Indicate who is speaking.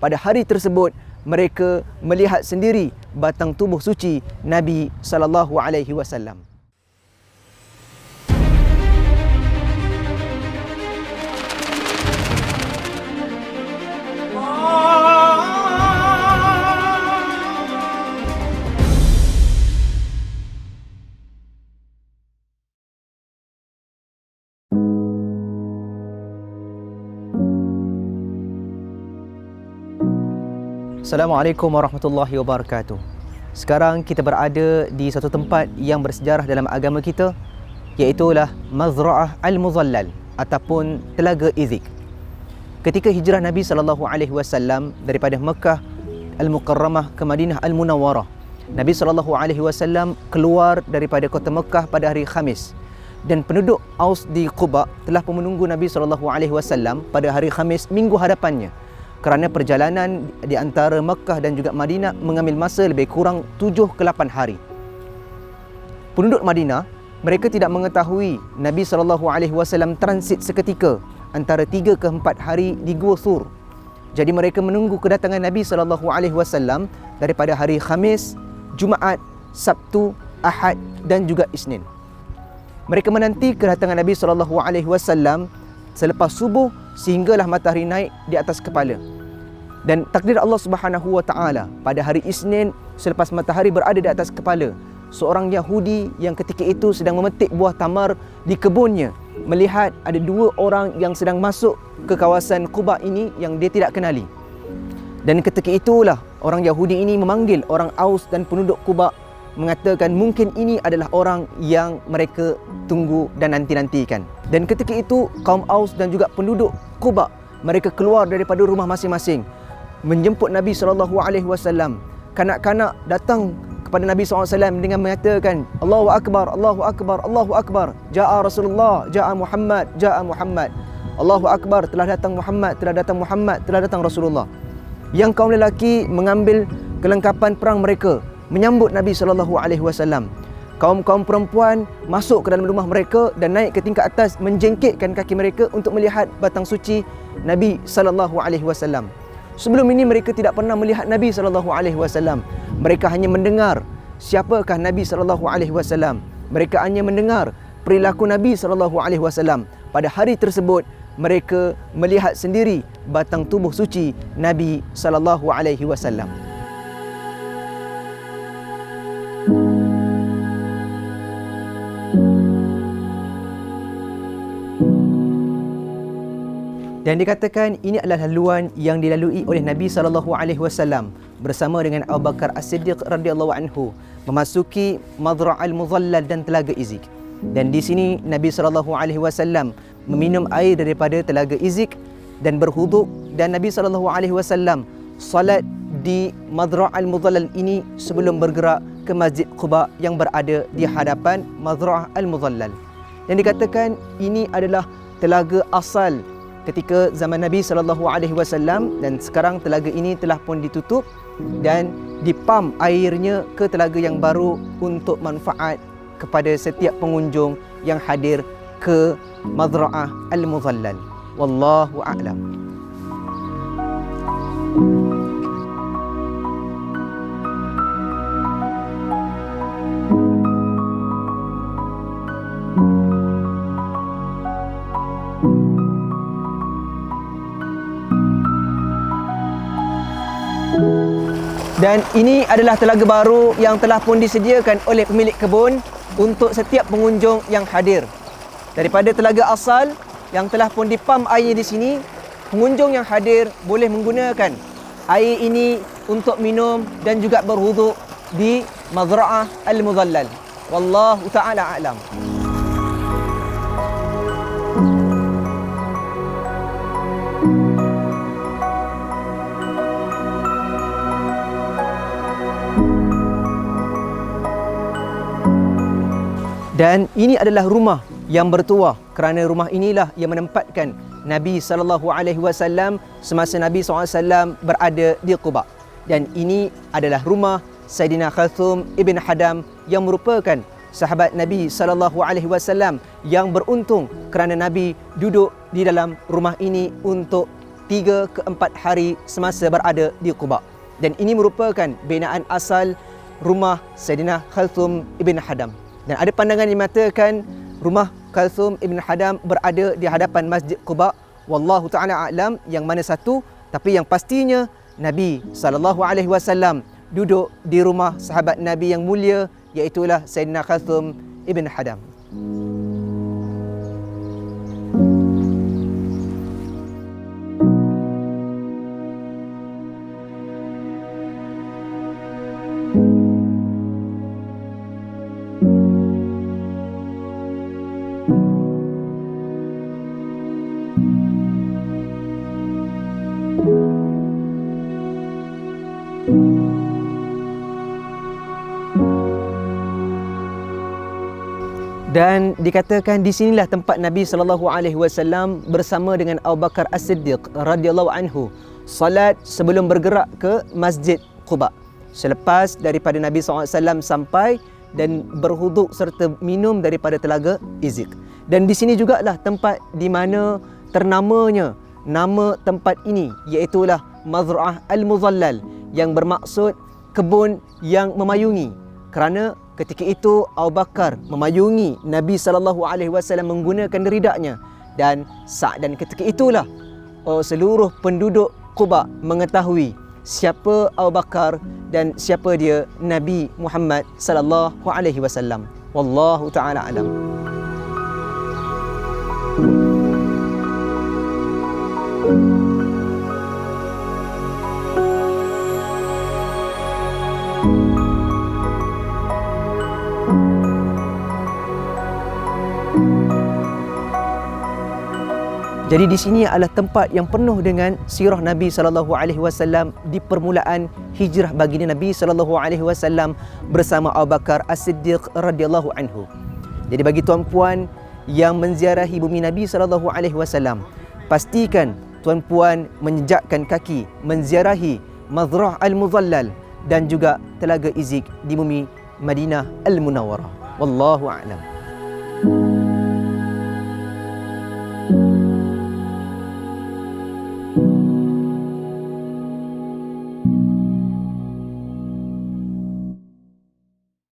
Speaker 1: pada hari tersebut mereka melihat sendiri batang tubuh suci Nabi sallallahu alaihi wasallam. Assalamualaikum warahmatullahi wabarakatuh. Sekarang kita berada di satu tempat yang bersejarah dalam agama kita, iaitulah Mazra'ah Al-Muzallal ataupun Telaga Izik. Ketika hijrah Nabi SAW daripada Mekah Al-Mukarramah ke Madinah Al-Munawwarah, Nabi SAW keluar daripada kota Mekah pada hari Khamis, dan penduduk Aus di Quba telah pun menunggu Nabi SAW pada hari Khamis minggu hadapannya, kerana perjalanan di antara Mekah dan juga Madinah mengambil masa lebih kurang 7 ke 8 hari. Penduduk Madinah, mereka tidak mengetahui Nabi SAW transit seketika antara 3 ke 4 hari di Gua Thur. Jadi mereka menunggu kedatangan Nabi SAW daripada hari Khamis, Jumaat, Sabtu, Ahad dan juga Isnin. Mereka menanti kedatangan Nabi SAW selepas subuh sehinggalah matahari naik di atas kepala. Dan takdir Allah Subhanahu wa taala, pada hari Isnin selepas matahari berada di atas kepala, seorang Yahudi yang ketika itu sedang memetik buah tamar di kebunnya melihat ada 2 orang yang sedang masuk ke kawasan Quba ini yang dia tidak kenali. Dan ketika itulah orang Yahudi ini memanggil orang Aus dan penduduk Quba, mengatakan mungkin ini adalah orang yang mereka tunggu dan nanti-nantikan. Dan ketika itu kaum Aus dan juga penduduk Quba, mereka keluar daripada rumah masing-masing menjemput Nabi SAW. Kanak-kanak datang kepada Nabi SAW dengan mengatakan, Allahu Akbar, Allahu Akbar, Allahu Akbar, Ja'a Rasulullah, Ja'a Muhammad, Ja'a Muhammad. Allahu Akbar, telah datang Muhammad, telah datang Muhammad, telah datang Rasulullah. Yang kaum lelaki mengambil kelengkapan perang mereka, menyambut Nabi SAW. Kaum-kaum perempuan masuk ke dalam rumah mereka dan naik ke tingkat atas, menjengkitkan kaki mereka untuk melihat batang suci Nabi SAW. Sebelum ini mereka tidak pernah melihat Nabi SAW. Mereka hanya mendengar siapakah Nabi SAW. Mereka hanya mendengar perilaku Nabi SAW. Pada hari tersebut mereka melihat sendiri batang tubuh suci Nabi SAW. Dan dikatakan ini adalah laluan yang dilalui oleh Nabi SAW bersama dengan Abu Bakar As-Siddiq radhiyallahu anhu memasuki Mazra' Al-Muzallal dan Telaga Izik. Dan di sini Nabi SAW meminum air daripada Telaga Izik dan berhuduk, dan Nabi SAW salat di Mazra' Al-Muzallal ini sebelum bergerak ke Masjid Quba yang berada di hadapan Mazra' Al-Muzallal. Dan dikatakan ini adalah telaga asal ketika zaman Nabi SAW, dan sekarang telaga ini telah pun ditutup dan dipam airnya ke telaga yang baru untuk manfaat kepada setiap pengunjung yang hadir ke Mazra'ah Al-Muzallal. Wallahu a'lam. Dan ini adalah telaga baru yang telah pun disediakan oleh pemilik kebun untuk setiap pengunjung yang hadir. Daripada telaga asal yang telah pun dipam airnya di sini, pengunjung yang hadir boleh menggunakan air ini untuk minum dan juga berwuduk di Mazra'ah Al-Muzallal. Wallahu ta'ala a'lam. Dan ini adalah rumah yang bertuah, kerana rumah inilah yang menempatkan Nabi SAW semasa Nabi SAW berada di Quba. Dan ini adalah rumah Sayyidina Khalthum ibn Hadam yang merupakan sahabat Nabi SAW yang beruntung kerana Nabi duduk di dalam rumah ini untuk 3 ke 4 hari semasa berada di Quba. Dan ini merupakan binaan asal rumah Sayyidina Kalthum ibn Hadam. Dan ada pandangan yang mengatakan rumah Kalthum ibn Hadam berada di hadapan Masjid Quba. Wallahu ta'ala a'lam yang mana satu, tapi yang pastinya Nabi SAW duduk di rumah sahabat Nabi yang mulia, iaitulah Sayyidina Kalthum ibn Hadam. Dan dikatakan di sinilah tempat Nabi SAW bersama dengan Abu Bakar As-Siddiq radhiyallahu anhu salat sebelum bergerak ke Masjid Quba. Selepas daripada Nabi SAW sampai dan berhuduk serta minum daripada telaga Izik. Dan di sini jugalah tempat di mana ternamanya nama tempat ini, iaitulah Mazra'ah Al-Muzallal, yang bermaksud kebun yang memayungi. Kerana ketika itu Abu Bakar memayungi Nabi SAW menggunakan ridaknya, dan ketika itulah seluruh penduduk Quba mengetahui siapa Abu Bakar dan siapa dia Nabi Muhammad SAW. Wallahu ta'ala alam. Jadi di sini adalah tempat yang penuh dengan sirah Nabi SAW di permulaan hijrah baginda Nabi SAW bersama Abu Bakar As-Siddiq radhiyallahu anhu. Jadi bagi tuan-puan yang menziarahi bumi Nabi SAW, pastikan tuan-puan menjejakkan kaki menziarahi Mazra'ah Al-Muzallal dan juga Telaga Izik di bumi Madinah Al-Munawwarah. Wallahu a'lam.